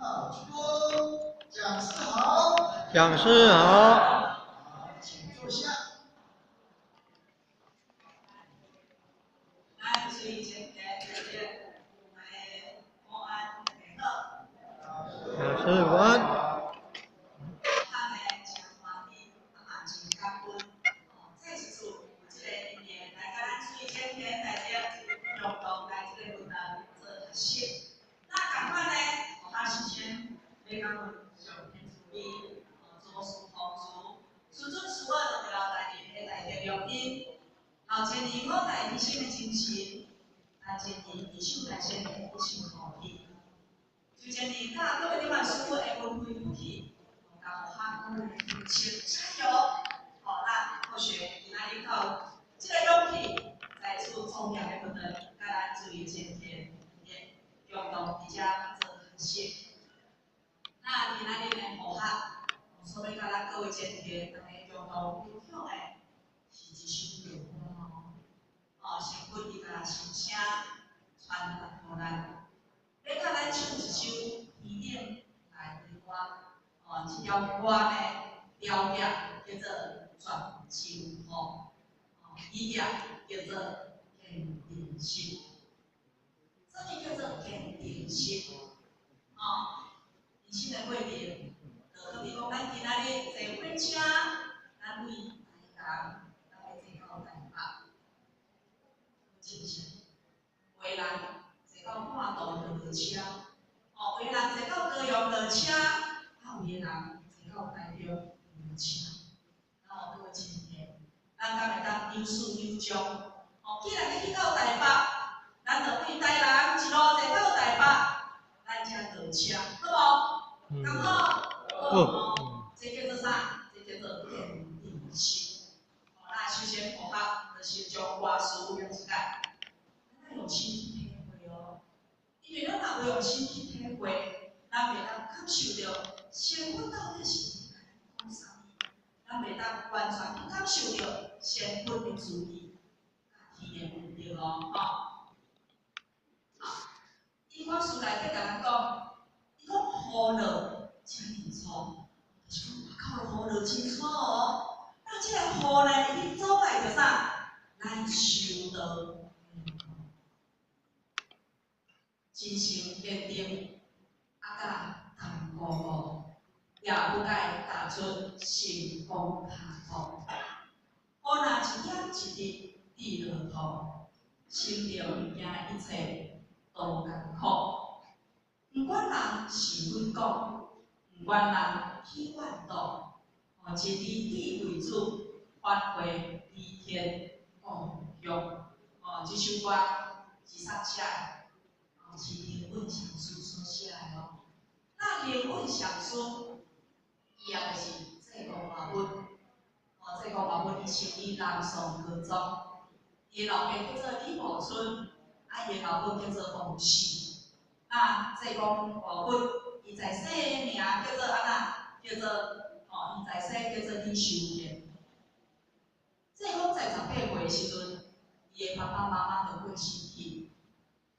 讲师好，讲师好。请坐下。咱随前嘅这个我们的公安联合，讲师午安。他们真欢喜，也真感恩。这是做这个一年来甲咱随前嘅大家共同来这个活动做学习。那赶快呢，他事先要甲阮上天处理，做事同事，顺顺事我就交代你的大家录音。后一年我带医生的精神，一年医生来先一手好气。就一年甲各位你们师傅会分配出去，甲学校来分清加油。咱或许今仔日靠这个勇气，在做重要的活动，甲咱注意前天也共同伫遮做学习。那今仔日的学校，所要甲咱各位前天大家共同分享的，是一首歌。先分伊甲心声传达互咱，要甲咱唱一首伊点来的歌。这条歌呢，调调叫做《泉州河》，伊调叫做《坚定心》。什么叫做坚定心？人生的过程，就比如讲，咱今仔日坐火车，咱为台东，咱要坐到台北。真正，有的人坐到半途就落车，有的人坐到高雄落车，有的人坐到台中落车。各位亲戚，咱敢会当有始有终？既然要去到台北，咱就为台南一路坐到台北，咱才落车，好无？刚好。这叫做啥？这叫做坚定心。那首先学校就是将歌词用一解。咱用心去体会哦，因为咱若无用心去体会，咱袂当感受到生活到底是讲啥物，咱袂当完全去感受到生活的滋味，体验唔到哦。伊歌词内底甲咱讲，伊讲雨落真认错，就是讲外口落雨落真错哦。那这个雨呢，伊走来着啥？咱受到。真心坚定，甲谈鼓舞，也不该踏出成功下步。雨若一点一滴滴落土，心中惊一切都艰苦。不管人是怎讲，不管人去怨妒，一滴滴为主，发挥弥天共享。这首歌是谁写的？是林稳上师所写的哦。那林稳上师，伊也就是济公华文，济公华文伊成立南宋高宗，伊老爸叫做李茂春，伊老母叫做王氏。那济公华文伊在生名叫做安那？叫做伊在生叫做李修贤。济公在18岁时阵，伊的爸爸妈妈就过身去。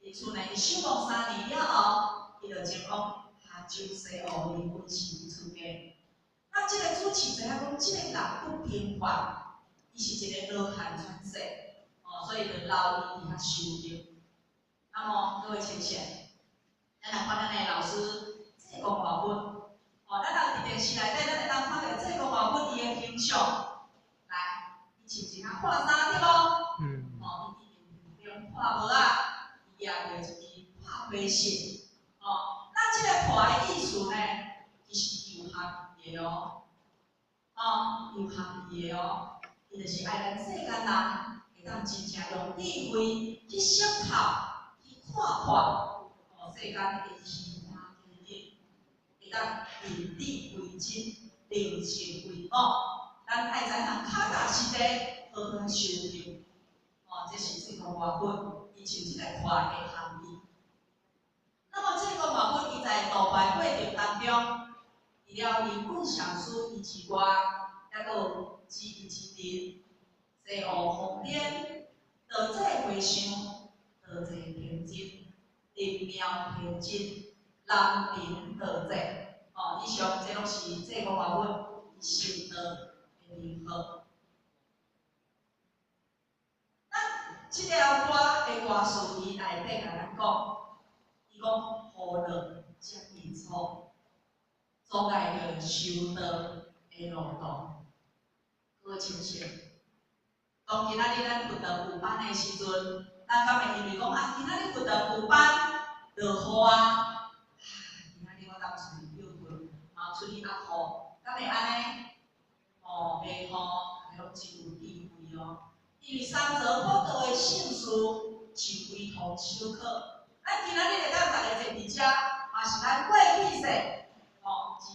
伊厝内伊守望3年了后，伊就前往下州西湖林稳氏出家。那这个主持知影讲，这个人不平凡，伊是一个罗汉传世，所以就留伊伫遐修行。那么各位亲戚，咱来看咱的老师济公华文，咱若伫电视内底，咱会当看到济公华文伊的形象。来，伊穿一件破衫对无？伊用破帽啊。也着一支破花绳，那这个破的意思呢，其实有含义的哦，有含义的哦，伊就是爱咱世间人会当真正用智慧去思考、去看世间的奇花景景，会当认理为真，认性为恶，咱爱知影脚踏实地，好好修行。这是这个话本。伊像即个话的含义。那么这个话本，伊在道拜过程当中，除了林稳上师伊之外，还有知伊之人，西湖风边，道济和尚，道济天真，灵妙天真，人民道者。哦，以上这拢是这个话文心得的联合。咱这条歌的歌词伊内底甲咱讲，伊讲何乐将因错，阻碍着修道的路途。各位亲戚，当今仔日咱佛道有班的时阵，咱敢会因为讲啊，今仔日佛道有班落雨啊，今仔日我当出去遛棍，嘛出去压雨，敢会安尼？哦，袂雨，大家拢真有智慧哦。因为三则佛道的圣事是非同小可。咱今仔日会当大家坐伫遮，嘛是咱过去世哦，是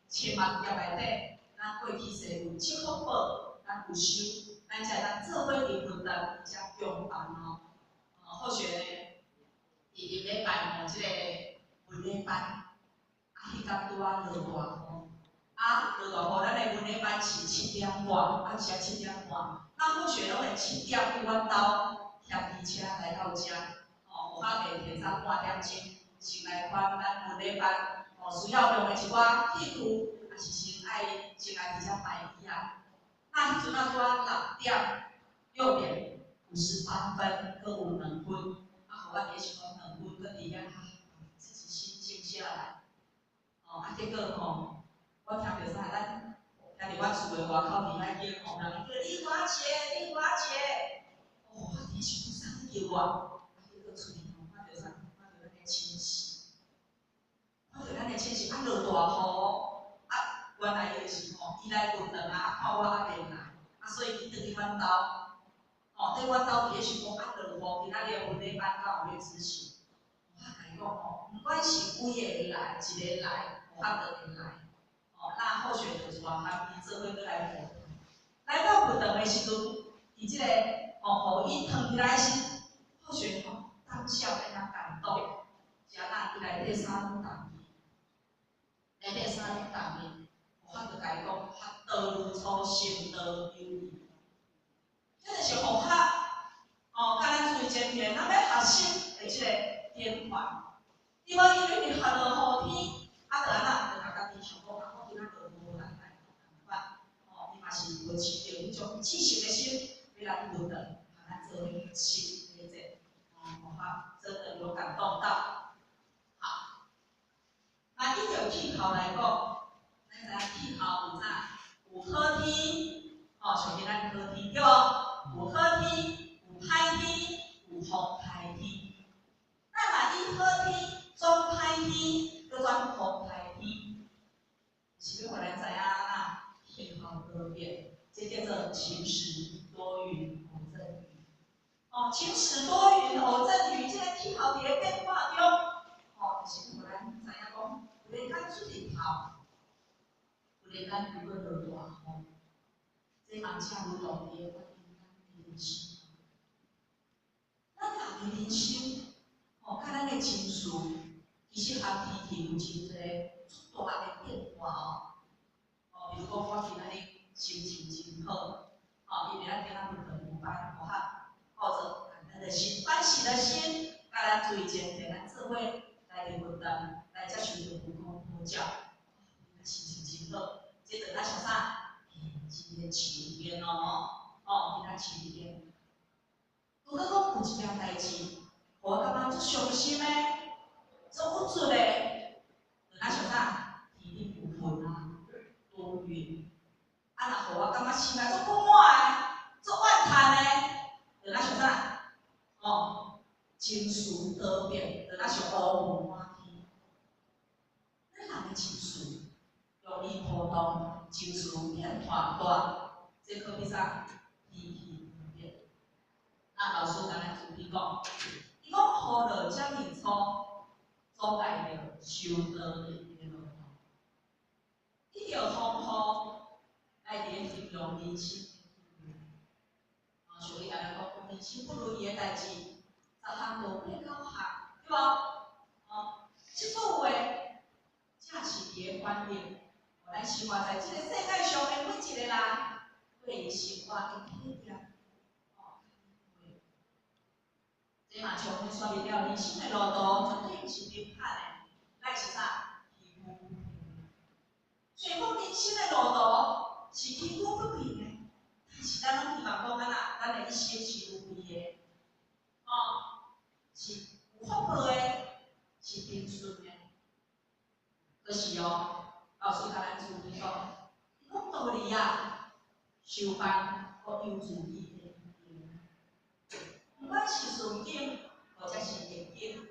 千万业内底，咱过去世有积福报，咱有修，咱才当做伙伫佛道而且共办哦。或许呢，伫入礼拜吼，即个文礼班，啊，迄天拄啊落大雨。啊，落大雨，咱的文礼班是7点半，啊是7点半。那或许拢会7点伫阮兜骑机车来到遮，哦，下暝提早半点钟先来看咱文礼班，哦，需要用的一寡器具，也是先爱伫遮排椅啊。那迄阵啊，拄啊6:58，搁有2分，啊，互我伫想讲2分，搁伫遐自己心静下来，哦，啊，结果吼。我听着啥？咱听着我厝的外口伫遐叫吼，人叫丽华姐，丽华姐。哦，我伫想啥叫我？结果厝里头看着啥？看着咱的亲戚，看着咱的亲戚，啊落大雨，啊原来就是吼，伊来运动啊，看我还袂来，啊所以伊转去阮兜，哦，在阮兜伫咧想讲啊落雨，今仔日文礼班敢有要执行？我甲伊讲吼，毋管是几个来，一个来，无法度会来。哦，那后续就是话，他伊做伙过来活动。来到活动的时阵，伊即个哦，互伊腾起来时，或许吼当下会当感动，是啊，伊内底三种感面，内底三种感面，我甲就甲伊讲，道如初，行道有义。这就是互较哦，甲咱最前面，咱要学习的即个典范。因为伊学落雨天，啊，就安那，就甲家己想讲，啊，我今仔落雨来来共款，哦，伊嘛是维持着迄种积极的心，要来运动，和咱做伙心理者，哦，哈，真的有感动到。好，那依照气候来讲，咱知影气候有啥？有好天，哦，像今咱好天对无？有好天，有歹天，有风歹天。咱若以好天转歹天，搁转风歹天，是要互咱知影啊，气候多变，这叫做晴时多云偶阵雨。哦，晴时多云偶阵雨，这个气候伫咧变化中，哦，就是互咱知影讲，有个天出日头，有个天如果落大雨，这嘛正如同伫咧反映咱的人生。咱人的人生。哦，甲咱的情绪，其实和天气有真侪大的变化哦。哦，比如讲我今仔日心情真好，哦，因为咱今仔日课有班有学，抱着感恩的心、欢喜的心，甲咱最前提咱做伙来练活动，来接受着佛光普照，咱心情真好。接着咱想啥？今天晴天哦，哦，今仔晴天。如果讲有一件代志。我感觉足伤心诶，足不准诶，就咱想啥？天顶有云啊，多云。啊，若互我感觉心内足饱满诶，足怨叹诶，就咱想啥？哦，情绪多变，就咱想乌云满天。咱人诶情绪容易波动，情绪变化大，这可比啥？天气变。那老师刚才主题讲。伊讲何乐将因错，阻碍着修道的路途。伊着风雨来伫形容人生。像伊安尼讲，人生不如意的代志，10项都变9项，对无？哦，即句话正是伫咧反映，咱生活在即个世界上的每一个人，对伊生活的体验。这嘛像阮说明了，人生的路途绝对毋是平坦的。爱是啥？皮肤不平。所以讲人生的路途是皮肤不平的，但是咱拢希望讲咱啊，咱的一生是如意的，是有福报的，是平顺的。可是老师甲咱注意讲，伊讲道理啊，修办和有注意的。不管是顺境或者是逆境，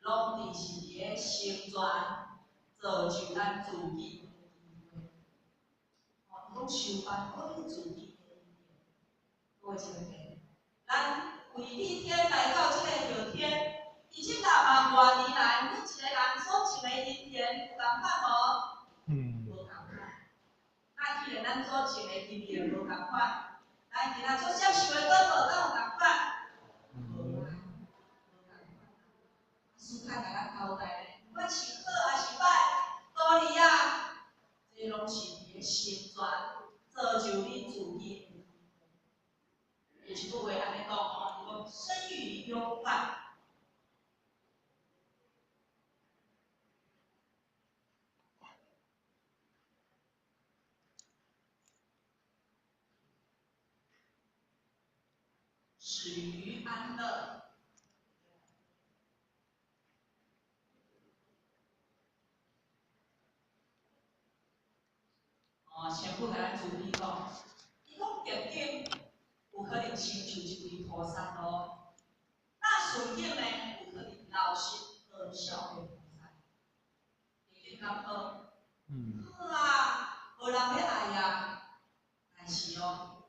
拢伫是伫个成全造就咱自己的机会。伊讲修办可以自己的一点，各位亲爱，咱为每天来到这个后天，已经6万多年来，每一个人所种的因缘有共款无？无共款。那既然咱所种的因缘无共款，咱今仔所接受的果报敢有共款？无啊，无共款。师太甲咱交代咧，不管是好还是歹，道理啊，这拢是伫个成全造就你自己的。有一句话安尼讲伊讲生于忧患。始于安乐。前夫甲咱注意讲，伊讲逆境有可能成就一位菩萨路，那顺境呢有可能老实可笑的菩萨。逆境较好，好啊，无人要爱呀，但是如果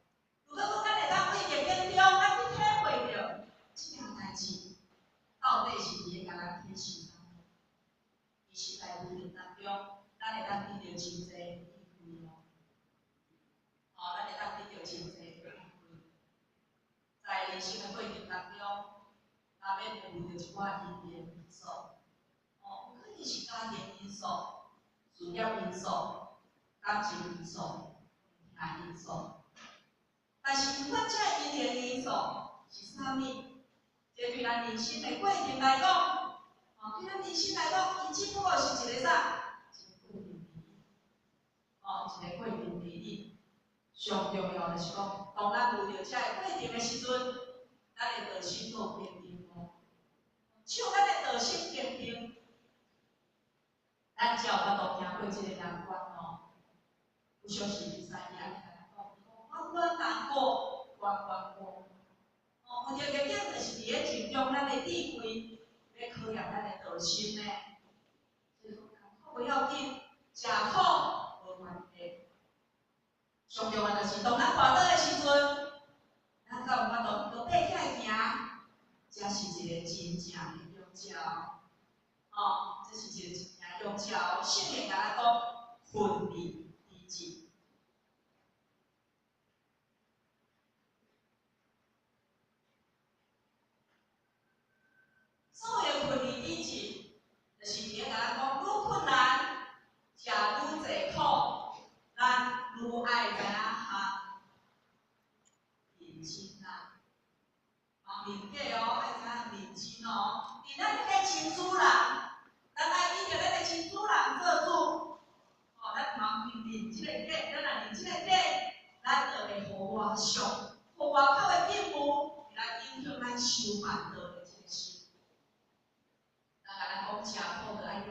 讲咱会当对逆境中，咱去体会着这件代志，到底是伫个甲咱提醒啥物？其实在路程当中，咱会当遇到真济机会咱会当遇到真济机会。在人生的过程当中，难免会遇到一寡因缘因素，有可能是家庭因素、事业因素、感情因素、因素。但是不管这个因缘因素是啥物，这对咱人生的过程来讲，对咱人生来讲，伊只不过是一个啥？一个过程而已。一个过程而已。上重要就是讲，当咱遇到这个过程的时阵，咱的道心有坚定无？只有咱的道心坚定，咱才有法度行过这个难关有小时会使伊安尼甲咱讲，关关难过关关过。有着逆境，就是伫个尽用咱的智慧来考验咱的道心呢。所以讲，苦不要紧，食苦无关系。上重要就是当咱滑倒的时阵，咱才有法度爬起来行，这是一个真正的勇者这是一个真正勇者圣贤甲咱讲，奋力之志。所谓奋力之志，就是伫个甲咱讲，愈困难，食愈济苦，咱愈爱知影行认真啦。认假爱知影认真伫咱这个亲主人，咱爱依着咱的亲主人做主。咱茫认即个假，咱若认即个假，咱就会互外上，互外口的境遇来影响咱修办道的这个心。咱甲咱讲，食苦就爱了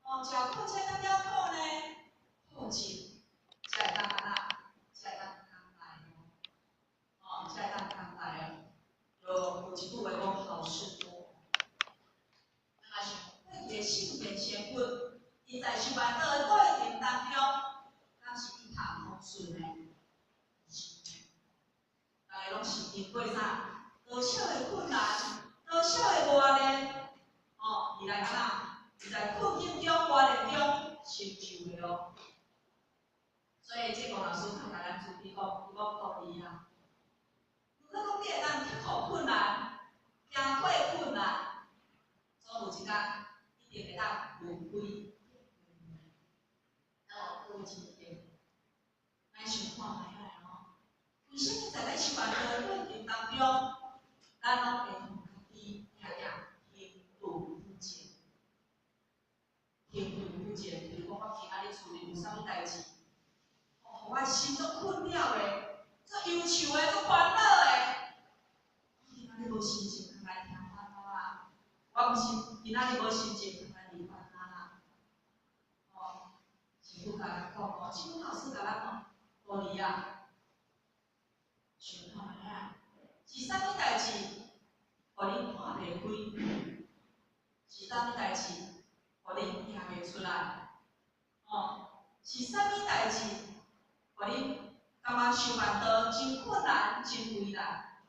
苦食苦才当了苦呢，苦尽才会当安那，才会当甘来才会当甘来有一句话讲，好事多。咱若想过去的圣贤贤君，伊在修办道的过程当中，敢是一塌糊涂呢？大家拢是经过啥？多少的困难，多少的磨练，伊来安那？伊在困境中、磨练中成就的所以这个老师甲咱注意讲，伊讲道理啊。如果讲你会当克服困难，行过困难，总有一天一定会当回归。各位亲爱，咱想看卖下为什么在咱修办道的过程当中，咱拢会同家己常常平度不前？一个，比如讲我今仔日厝里有啥物代志，互我心足困扰的，足忧愁的，足烦恼的。今仔日无心情通来听烦恼啦，我毋是今仔日无心情通来理烦恼啦。师父甲咱讲师父老师甲咱讲，道理啊，想看卖啊，是啥物代志，互恁看袂开？是啥物代志，互恁听袂出来？是啥物代志，互恁感觉想办法真困难、真为难？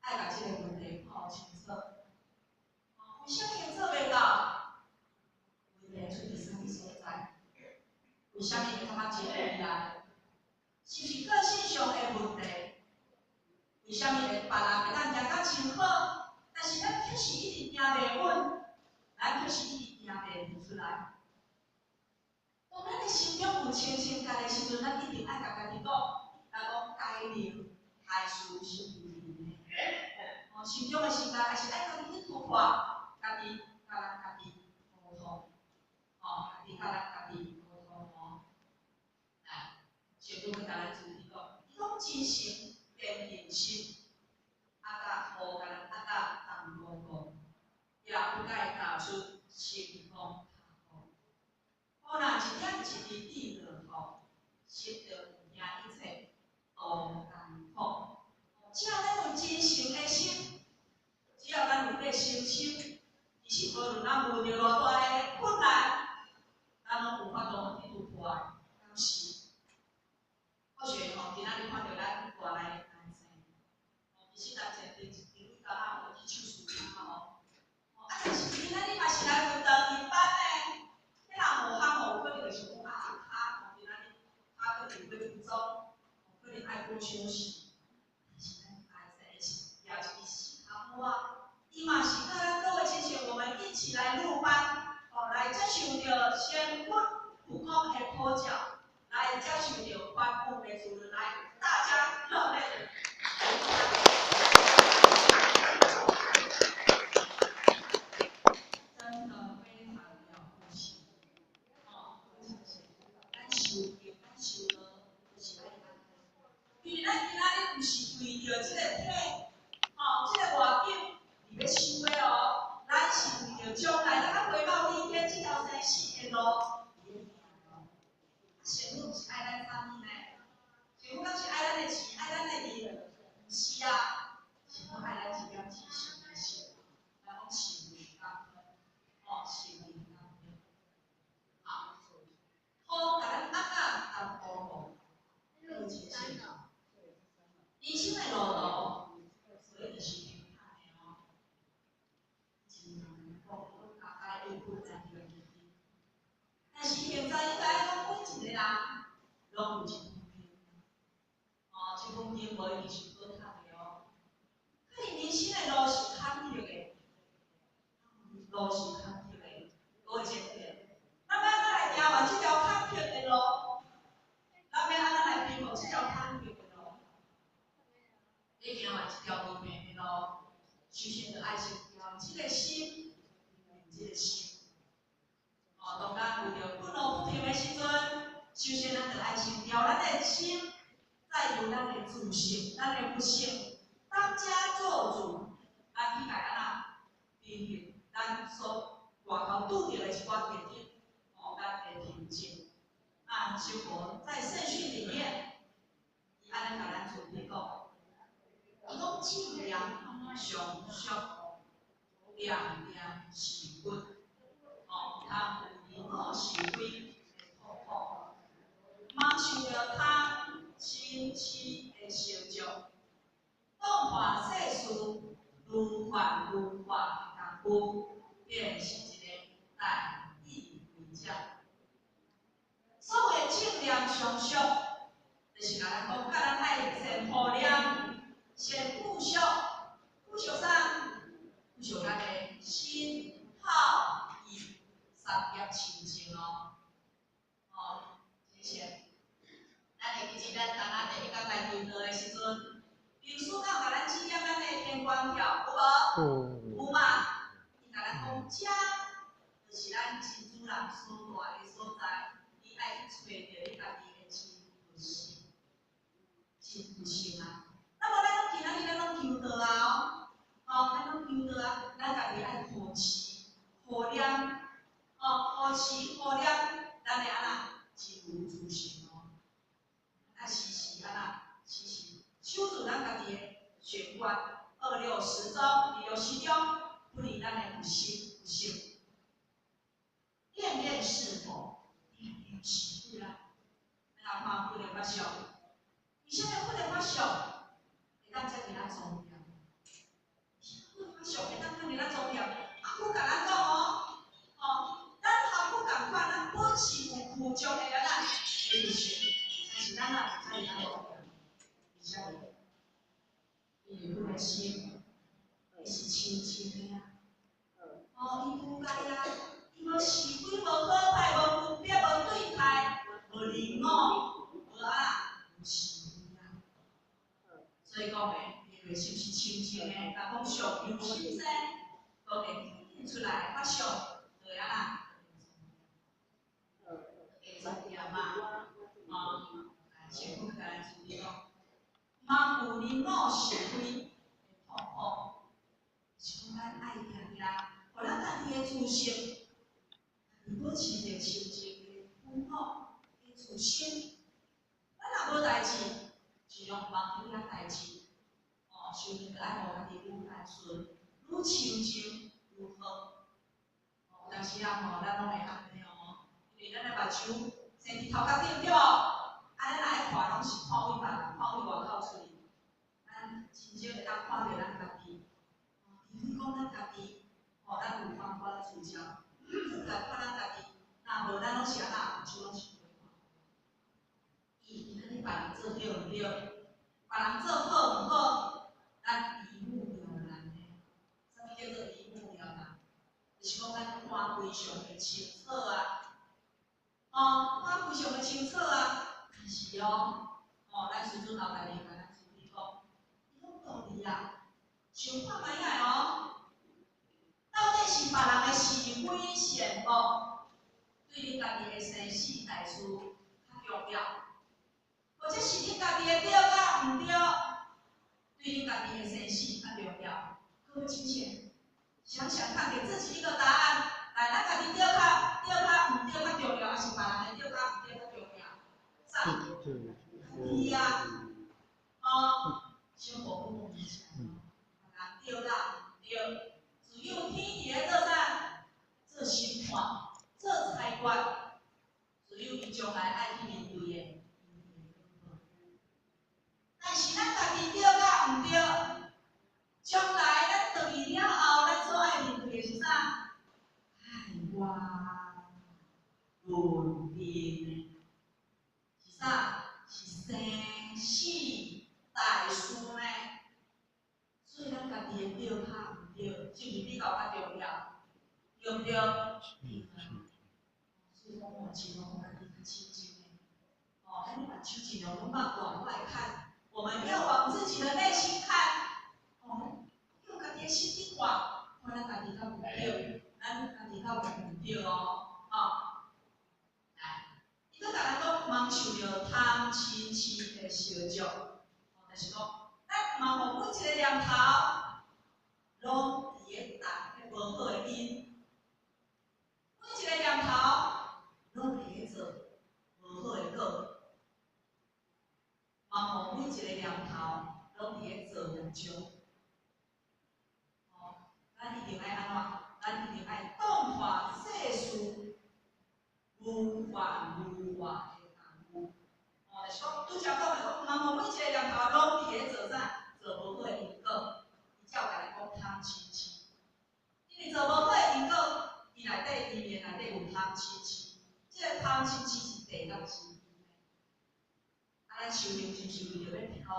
爱甲即个问题搞清楚。为什么会做袂到？问题出伫啥物所在？为什么会感觉真为难？是毋是个性上的问题？为什么会别人会当行甲真好，但是咱确实一直行袂稳，咱确实一直行袂出来。当咱的心中有清清家的时阵，咱一定爱甲家己讲，改良害事是无的。心中的时间还是爱家己去突破，家己甲咱家己沟通，家己甲咱家己沟通。师父去甲咱注意讲，伊讲真诚变现实，甲甲同公，也不该踏出成功踏步。好啦，一点一滴滴落雨，识着有影一切都艰苦。只要咱有真诚的心，只要咱有咧诚心，其实无论咱遇到偌大的困难，咱拢有法度去突破的。敢是？或许今仔日看到咱外来的男生，其实咱前阵子因为刚好有去手术嘛但是今仔日嘛是来有长一班的，迄人无项有可能就是讲今仔日可能会浮肿，可能爱多休息。但是咱爱在一起了解一起项目伊嘛是甲咱各位亲戚我们一起来入班，来接受着先分普通的口角。来接受着欢呼的主人，来大家热烈的。真的非常了不起，咱受了，就是爱咱。因为咱今仔日不是为着这个体，这个外景伫要收的咱是为着将来咱回到明天这条生死的路。师父是爱咱啥物呢？师父敢是爱咱的钱，爱咱的人？毋是啊，师父爱咱一点知识的心，咱讲心灵感恩，心灵感恩。好，甲咱当保护，有真心。人生的路所以就是平坦的真难讲，大家有困难就会但是现在应该讲每一个人拢有一份经，这份经无一定是好读的可能人生的路是坎坷的，路是坎坷的，多前提。咱要安怎来行完这条坎坷的路？咱要安怎来平复这条坎坷的路？你行完这条无平的路，首先就爱先调这个心，这个心。当咱遇到困难不平的时阵，首先咱就爱先调咱的心，再由咱的自信、咱的不幸当家做主，咱去改安平衡咱所外口拄着的一寡问题，咱的平静。那师父在圣训里面，伊安尼甲咱准备讲，伊讲尽量上俗，量量是骨，通有是非的痛苦，茫受着通亲戚的成就，讲破世事轮换轮换的功夫，便是一个大义为将。所谓正念上俗，就是甲咱讲，甲咱爱先护念，先顾惜，顾惜啥？顾惜咱的心好意。三业清净谢谢。咱会记得咱刚刚第一天来游乐的时阵，秘书讲甲咱指点咱的天官票，有无？有嘛？伊甲咱讲，这就是咱咱真主人所在的所在，你爱去找着你家己的真有心，真有心啊！那么咱今仔日咱拢求道啊，咱拢求道啊，咱家己爱护持、护念，护持、护念，咱会安那真有自信哦。咱时时安那，时时守住咱家己的玄关，26时中，26时中，不离咱的有心有性。念念是否？念念是啊。咱看佛的法相，为什么佛的法相会当遮尔啊重要？佛的法相会当遮尔啊重要？啊，我甲咱讲咱含佛共款，咱保持有苦中的咱的有性，但是咱啊遮尔啊重要。为什么？因为佛的心是清净的啊。伊不该啊，伊无是非，无好歹，无分别，无对待，无礼貌，无啊，有是非啊。所以讲诶，伊内心是清净诶，但讲上有心生，都会体现出来法相，就安那会重要嘛。前夫甲咱注意讲，茫有礼貌是非，痛苦，是讲咱爱听听。互咱家己的自信，保持着清净的本好的自信。咱若无代志，尽量帮你遐代志。修行着爱互家己愈单纯，愈清净愈好。有当时咱拢会安尼因为咱的目睭生伫头壳顶对无？咱若爱看，拢是看为别人，看为外口出去。咱真正会当看着咱家己，除非讲咱家己。咱有方法来自教，来看咱家己，若无咱拢是安那，就拢是袂看。伊安尼别人做对毋对，别人做好毋好，咱一目了然的。啥物叫做一目了然？就是讲咱看非常的清楚啊。看非常的清楚啊，但是咱师尊老家己甲咱处理讲，伊讲道理啊，想看卖歹到底是别人的是非善恶，对你家己的生死大事较重要，或者是你家己的对甲毋对，对你家己的生死较重要？各位亲戚，想想看，给自己一个答案。来，咱家己对甲毋对较重要，还是别人的对甲毋对较重要？啥？是啊，小宝宝问一下，对甲毋对？只有天地来做啥？做审判，做裁决，只有伊将来爱去面对的。但是咱家己对甲毋对，将来咱倒去了后，咱所爱面对的是啥？爱我论定的，是啥？是生死大事呢。所以咱家己的对甲毋对，是毋是比较重要？对毋对？所以讲尽量互家己较清净的。咱目睭尽量拢莫往外看，我们要往自己的内心看。用家己的心去看，看咱家己较有对，咱家己较有毋对来，伊搁甲咱讲，茫受着贪嗔痴的烧灼，就是讲，咱茫互每一个念头。拢伫咧打迄无好的因，每一个念头拢伫咧做无好的果，嘛互每一个念头拢伫咧做业障。咱一定爱安怎？咱一定爱动化世事，无烦无话的功夫。就是讲，拄则讲的讲，嘛互每一个念头拢伫咧做啥？做无好的因果。才有甲咱讲贪嗔痴，因为做无好的因果，伊面内底有贪嗔痴，即个贪嗔痴是地狱之因。咱修行是毋是为着要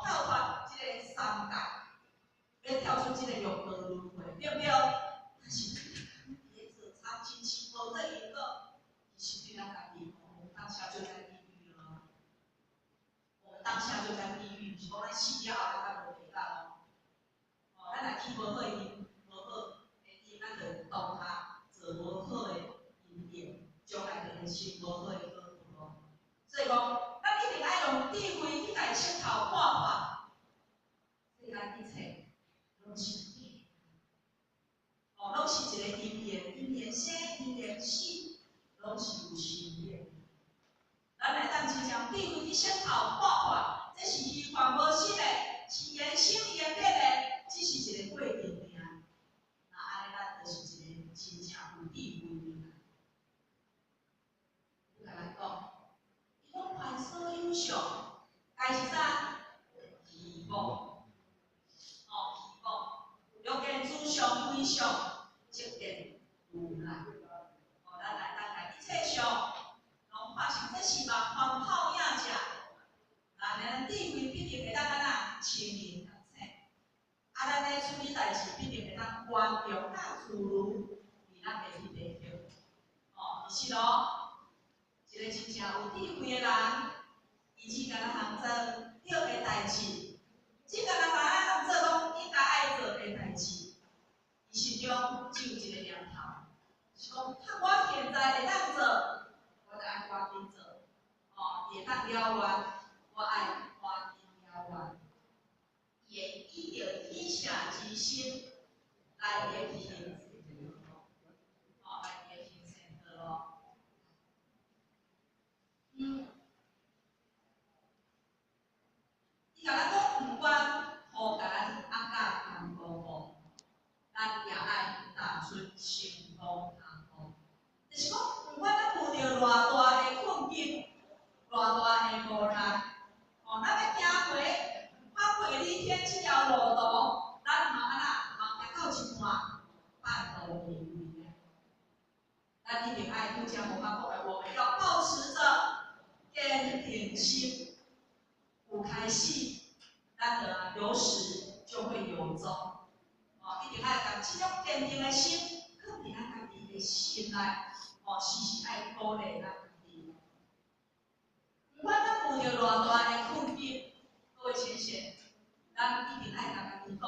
跳脱即个三界，要跳出即个六道轮回，对不对？但是别做贪嗔痴无好的因果，其实对咱家己，我们当下就在地狱了。我们当下就在地狱，是讲咱死了后咱无地狱咱来去无好的因，无好的因，咱心无好的好处咯。所以讲，咱一定要用智慧去家先头看看，世间一切拢是拢是一个因缘，因缘生，因缘死，拢是有生命。咱来当真将智慧去先头看看，这是虚幻无实的，是缘生缘灭的，只是一个过程尔。那安尼咱就是一个真正有智慧的人。我甲咱讲，伊讲凡所有相，该是啥？希望。希望。欲见诸相非相，即见如来。咱来当来一切相，拢发现这是目光泡影者。那咱智慧必定会当安那清明透彻。咱咧处理代志必定会当圆融甲自如，而咱袂去地球。其实咯，一个真正有智慧的人，伊只干那通做对的代志，只干那通做讲应该爱做的代志。伊心中只有一个念头，是讲，我现在会当做，我就爱赶紧做。会当了愿，我爱赶紧了愿。伊会依着以下之心来言行善道，来言行善道咯。伊甲咱讲，不管互甲咱阿甲通公无，咱也爱踏出成功下步。就是讲，不管咱遇到偌大的困境，偌大的无奈，咱要行过。翻过你天这条路途，咱嘛安那，嘛行到一半，半途而废咧。咱一定爱拄则无法讲的，我们要保持着坚定心。有开始，咱就有始就会有终。一定爱将这种坚定的心放伫咱家己的心内，时时爱鼓励咱家己。不管咱遇到偌大的困境，各位先生，咱一定爱甲家己讲，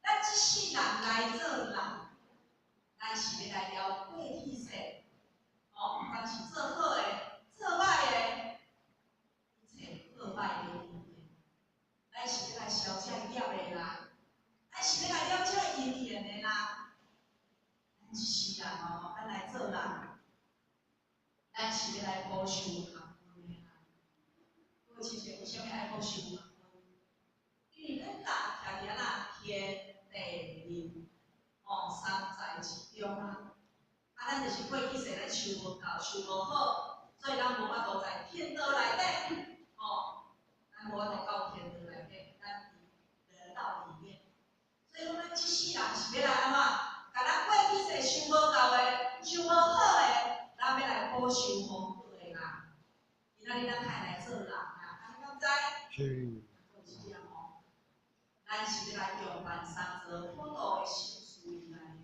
咱这世人来做人，咱是要来了过去世，咱是做好的，做歹的，一切好歹的因缘，咱是要来消这业的人，咱是要来了这因缘的人，咱一世人咱来做人，咱是要来保守学问的人。各位先生，为什么爱保守学问？因为咱家徛伫啊天地人，三在其中啊。咱就是过去世咱修无够，修无好，所以咱无法度在天道内底，咱无法度到天道内底，咱人道里面。所以讲，咱这世人是要来安怎？甲咱过去世修无够的、修无好的，咱要来保守丰富的人。今仔日咱开来做人啊，安尼敢知？是。咱是要来用办三则普渡的心事而来的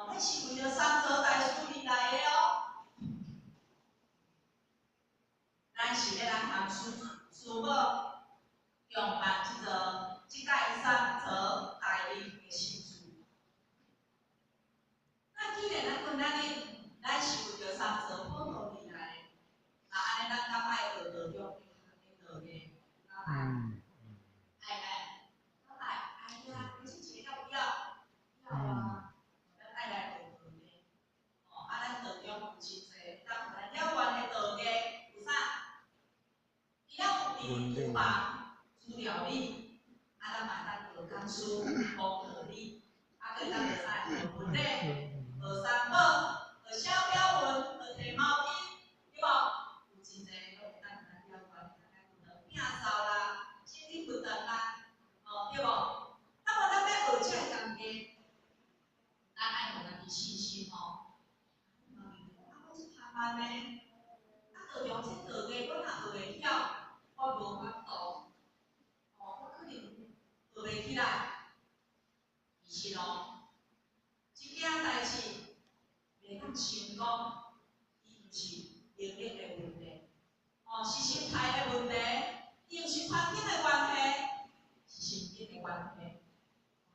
咱是为了三则大事而来的咱是要来含师母用办这届三则大利的心事。那既然咱日，咱是为了三则普渡而来的，那安尼咱敢爱学道中学道的，要啊，咱爱来学道的，咱道中有真济，当咱了愿的道家有啥？伊了有房、资料理，咱嘛当学工书、学道理，佮咱会使学文理、学三宝、学小标文、学题毛笔，对无？有真济拢会当咱了愿，咱拼扫啦、心理活动啦，对无？那么咱要学这个工课。咱爱互家己信心我是拍慢的，道中这道家我若学会晓，我无法度，我可能学袂起来。其实这件代志袂当成功，伊就是能力的问题，是心态的问题，伊毋是环境的关系，是心境的关系。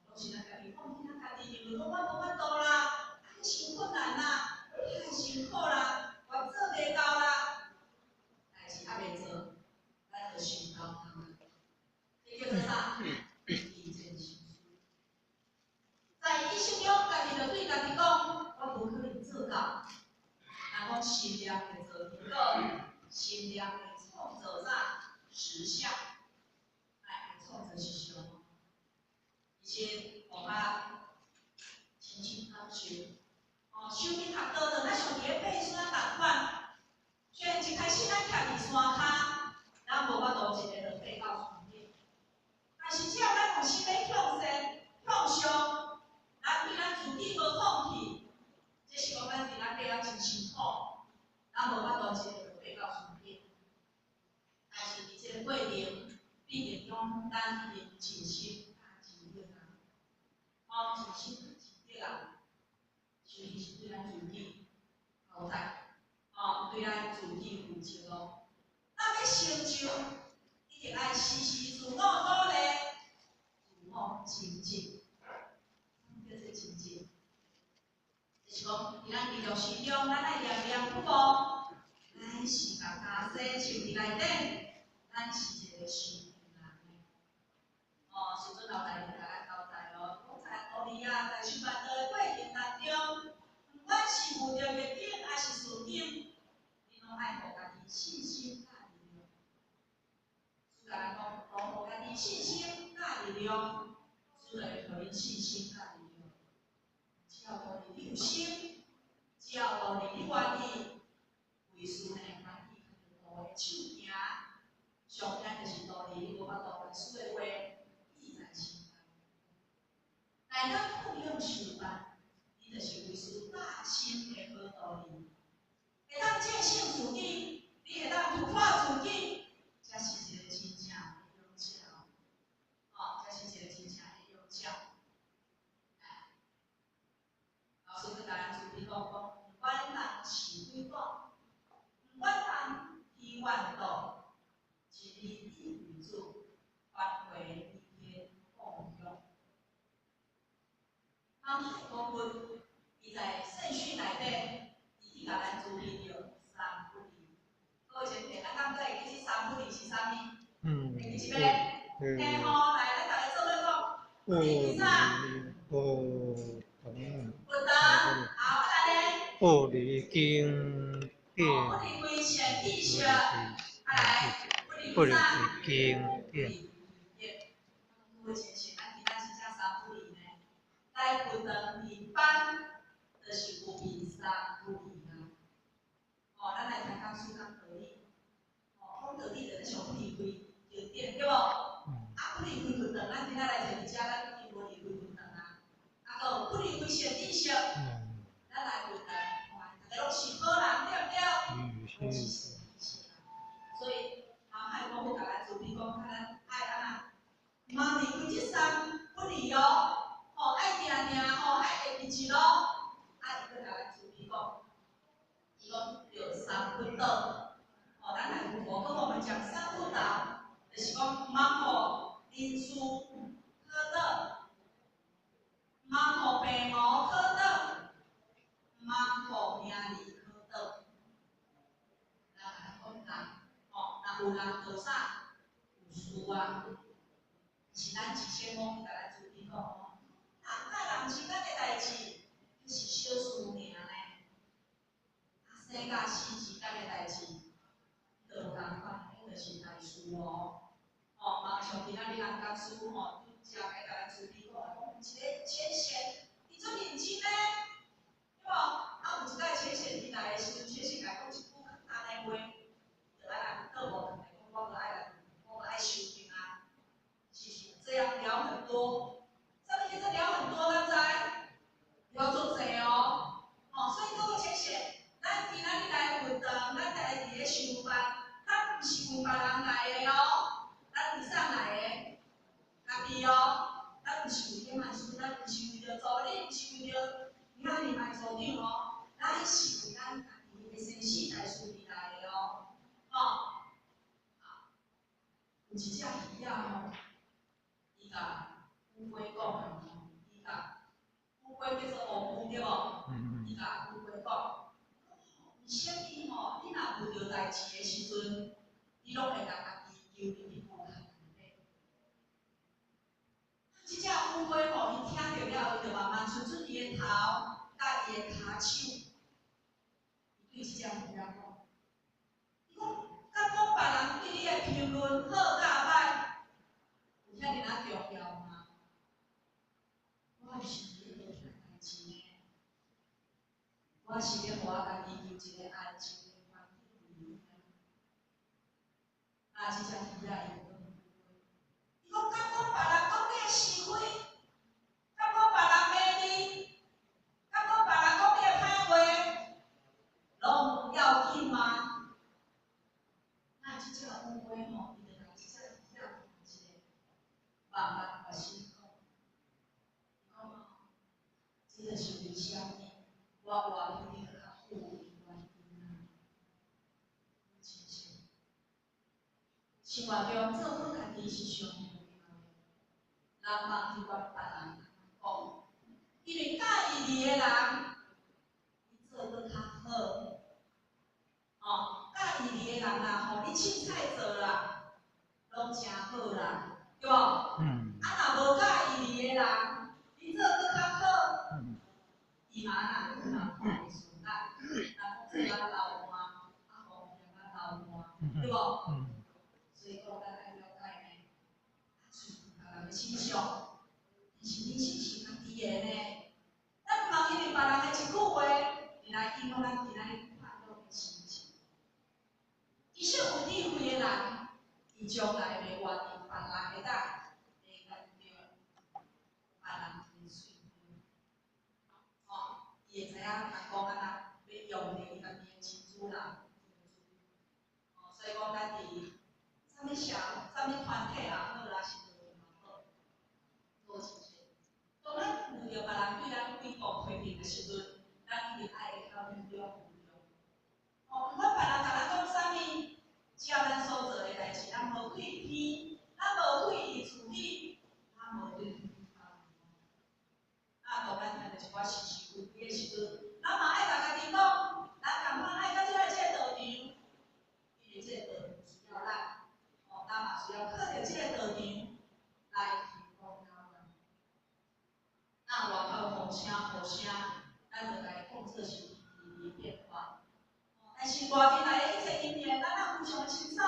都是咱家己放弃咱家己，认为讲我无法度啦，太辛困难啦，太辛苦啦。就对家己讲，我无可能做到。若讲心量会做结果，心量会创造啥实相，哎，会创造实相。而且我较亲像教授，手去读倒落，咱像伫咧爬山同款。虽然一开始咱徛伫山骹，咱无法度一个就爬到山顶，但是只要咱有心要向前向上，咱对咱自己无放弃，即是讲咱伫咱爬啊真辛苦，咱无法度一个就爬到山顶。但是伫即个过程，必定用咱用真心甲真力啊，真心甲真力啊，其实是对咱自己交代。对咱自己负责咯。咱要成就，一定爱时时自我努力，自我精进。叫做精进，就是讲，伫咱日常生中，咱爱念念不忘，咱是甲家西树伫内底，咱是一个修行人。时阵老大人甲咱交代咯，讲在道理啊，在修办的过程当中，不管是遇到逆境还是顺境。爱互家己信心甲力量，虽然讲，互家己信心甲力量，只会互你信心甲力量。只要道理你有心，只要道理你愿意，为师呢愿意路的手行，上惊就是道理你无法度为师的话意在心内。来咱奉养修办，伊就是为师大心的好道理。会当见性自己，你会当突破自己，才是一个真正的勇者才是一个真正的勇者。老师跟大家注意讲，不管人是几广，不管人天万道，一理以为主，发挥一片共用。航海公文，伊在圣训内底。伊甲咱注意着三不离。各位前辈，咱敢知会记这三不离是啥物？会记一个？嘿吼，来，咱大家做伙讲。不离是啥？不等，好，再来。不离经典。不离规限知识。来，不离不离啥？经典。各位前辈，咱今仔是啥三不离呢？来，不等离班，就是不离三不离。咱来谈讲书讲道理，讲道理就是上不离开就点，对无？不离开分堂，咱今仔来坐伫遮，咱已经无离开分堂啊。个不离开善知识，咱来分堂，大家拢是好人，对不对？拢是善知识。所以，海公布甲咱注意讲，咱爱安那，莫离开这三不离哦，爱定定，爱会记住咯，爱伊个甲咱注意讲。伊讲有三不道，咱来如果跟我们讲三不道，就是讲忙互因书可得，忙互父母可得，忙互兄弟可得。咱来讲人，若有人做啥有事啊，是咱之前讲甲咱注意讲人之间的代志，就是小事尔呢。生甲死之间的代志，就有共款，迄就是大事哦。嘛像今仔日人教师真正爱甲咱注意讲，有一个前线，伊做认真呢，对无？有一摆前线伊来的时阵，前线来讲一句安尼话，就爱来倒无讲来讲，我个爱来，我个爱修行啊，是不是？这样聊很多，上面其实聊很多，咱知聊足济哦。所以各位前线。咱今仔日来运动，咱家己伫咧上班，咱毋是为别人来的哦，咱为啥来的？家己哦，咱毋是为着卖书，咱毋是为着助理，毋是为着遐尔卖组长哦，咱是为咱家己的生死大事而来的哦。有一只鱼仔伊甲乌龟讲伊甲乌龟叫做乌龟对无？伊甲乌龟讲。啥物你若遇到代志的时阵，你拢会甲家己求入去乌坎内。即只乌龟伊听着了，伊就慢慢伸出伊的头，己的骹手，伊对即只鱼仔讲，伊讲，敢讲别人对你的评论好甲歹，有遐尔重要吗？我是咧做代志呢，我是咧互我家己有一个安静的环境。啊，即只鱼仔伊讲，伊讲，敢讲别人讲你的是非，敢讲别人骂你，敢讲别人讲你的歹话，拢要紧吗？那即只乌龟吼，伊就甲即只鱼仔讲一个慢慢决心讲，讲哦，即就是为虾米我活比你搁较富有的原因啊，真是。生活中做好家己是上重要的，人茫去管别人讲，因为介意你的人，伊做搁较好。哦，介意你的人啦，吼，你凊彩做啦，拢真好啦，对无？啊，若无介意你的人，你做搁较好，伊嘛若看袂顺眼，若讲做啊流汗，啊好嫌啊流汗，对无？所以讲咱爱了解呢，去别人的欣赏，但是人生是家己的呢，咱毋通因为别人的一句话，而来影响咱今仔日快乐的心情。其实有智慧的人，伊将来袂活伫别人的代，会眼着别人的水分。哦，伊会知影讲安那要用着伊家己的亲子人。哦，所以讲咱伫啥物社、啥物团体也好啦，是做也好，做真济。当咱遇着别人对咱诽谤批评的时阵，咱一定爱会晓面对互用。哦，毋管别人甲咱讲啥物，只要咱所做的代志，咱无对天，咱无对伊处理，咱无对天发怒。啊，当咱听到一寡时事有理的时阵，咱嘛爱甲家己讲，咱共款爱到即个道场，因为即个道场需要咱，哦，咱嘛需要靠着即个道场来提供他们。那外口风声、雨声，咱就来讲这是天气变化。但是外面来的一切因缘，咱若非常清楚，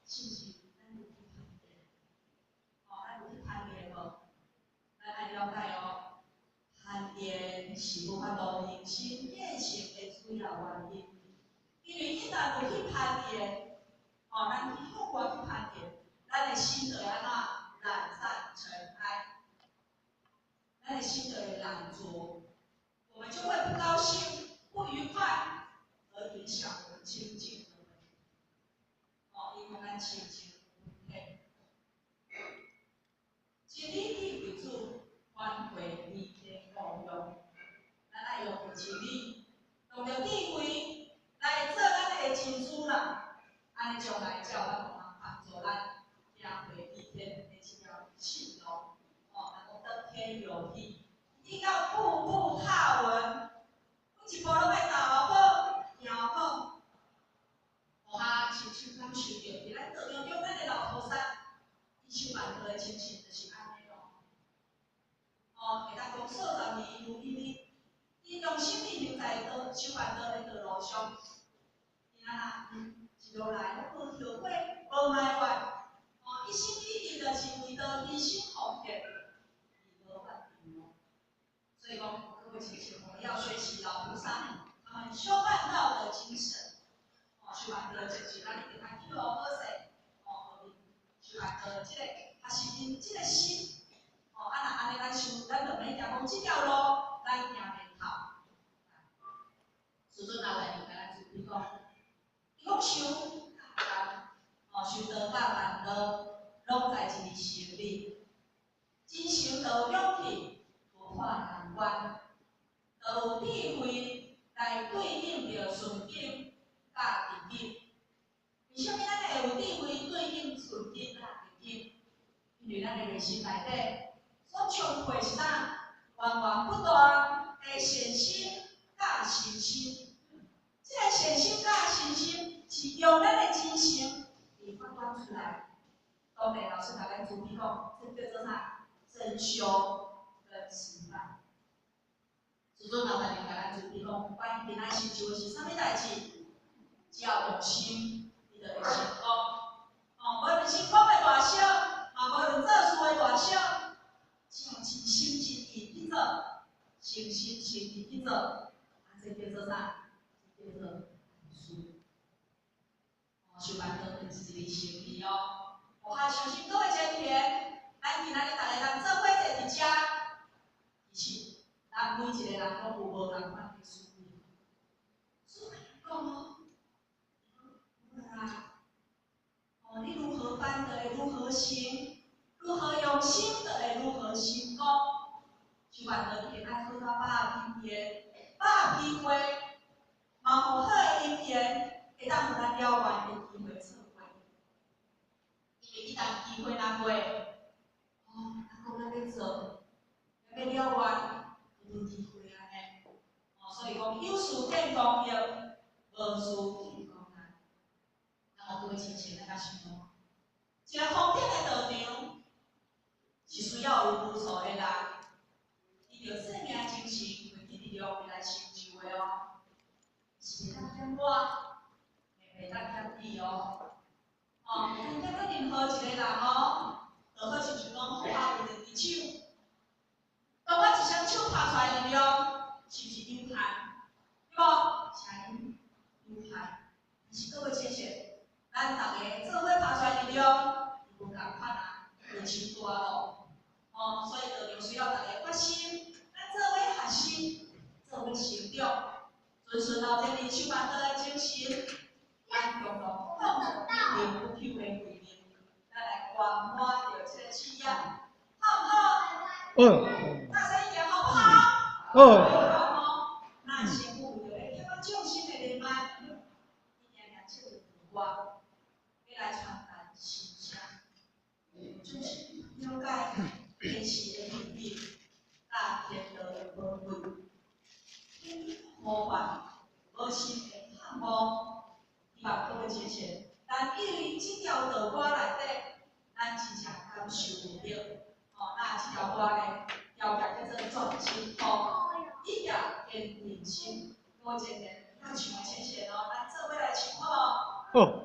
是毋是？咱有去判断，哦，咱有去判断无？咱爱了解哦，判断是无法度人生变成的主要原因。因为一旦有去判断，哦，咱去向外去判断，咱的心就会安怎懒散尘埃，咱的心就会懒惰，我们就会不高兴、不愉快。而影响我们清净的问题，哦，影响咱清净的问题。真理以为主，关怀理的功用，咱爱用着真理，用着智慧来做咱的真主人，安尼将来才有法度帮助咱领会理天的这条信路，哦，能够得天有地，一定要步步踏稳，每一步拢要踏好。行好，互下亲像感受着，伫咱道场中，咱的老菩萨，伊修办道的精神就是安尼咯。哦，会当讲数十年如一日，伊用生命行在道修办道的道路上，伊安那一路来无后悔，无埋怨，哦，一心一意就是为着牺牲奉献，伊无法度哦。所以讲，各位亲戚，我们要学习老菩萨。修办道的精神，哦，修办道就是咱一定爱去好好势，哦，修办道即个还是因即个心，哦，啊若安尼咱想，咱就免行讲即条路，咱行袂透。师尊老来就甲咱注意讲，伊讲修办，哦，修道甲办道，拢在一个心里，真心道勇气，无化难关，道有智慧。来对应着顺境甲逆境，为什么咱会有智慧对应顺境甲逆境？因为咱的内心内底所充沛是啥？源源不断的善心甲信心。这个善心甲信心是用咱的真诚来发展出来。当然，老师甲咱注意讲，这叫做啥？真修跟实办。师尊老板，你甲咱。讲，关于今仔成就是啥物代志，只要用心，你就会成功。无论成功的大小，无论做事的大小，只要真心真意去做，诚心诚意去做，这叫做啥？这叫做事。上班堂就是一个成立哦。我还相信各位前田，咱今仔日大家人做伙坐伫遮，其实咱每一个人拢有无共款的使命。所以讲哦，你如何办就会如何行，如何用心就会如何成功。上班堂一定爱好到把握因缘，把握机会，嘛互好的因缘，会当互咱了缘的机会做伙。因为一旦机会若过，咱讲咱要做，要了缘，有机会安尼。所以讲有事见功益，无事见功难。那么各位亲戚，咱甲想讲，一个风景的道场，是需要有无数的人，伊着生命精神为其力量来成就的哦。是袂当减我，袂当减你哦。袂当减任何一个人哦，就好像讲拍一个支手，当我一双手拍出来的力量，是毋是有限？对无？是有限。但是各位亲戚，咱大家做伙拍出来的力量，无共款啊，会伤大咯。所以道场需要大家发心，咱做伙学习，做伙成长。遵循老天地手板道的精神，咱共同共同建立不朽的慧命，咱来圆满着这个事业，好不好？大声一点，好不好？那先父就会看众生的人脉，一年两千的光，要来传达形象，就是了解天时的秘密，大天道的宝贵。魔法，无心的盼望，希望各位亲戚，咱因为这条道歌内底，咱真正感受袂到。那这条歌呢，条件叫做专心风，一定见人心。各位亲戚，要唱的亲戚咱做伙来唱好无？